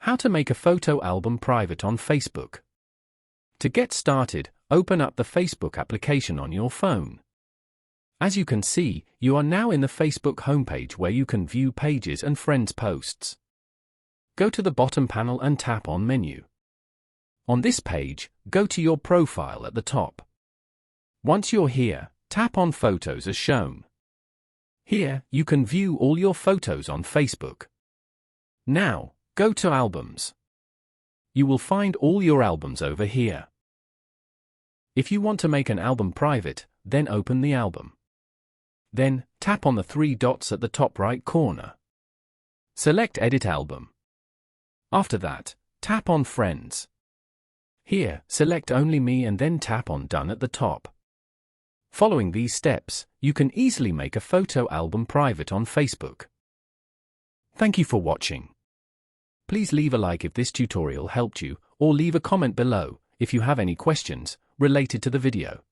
How to make a photo album private on Facebook. To get started, open up the Facebook application on your phone. As you can see, you are now in the Facebook homepage where you can view pages and friends' posts. Go to the bottom panel and tap on Menu. On this page, go to your profile at the top. Once you're here, tap on Photos as shown. Here, you can view all your photos on Facebook. Now, go to Albums. You will find all your albums over here. If you want to make an album private, then open the album. Then, tap on the three dots at the top right corner. Select Edit Album. After that, tap on Friends. Here, select Only Me and then tap on Done at the top. Following these steps, you can easily make a photo album private on Facebook. Thank you for watching. Please leave a like if this tutorial helped you, or leave a comment below if you have any questions related to the video.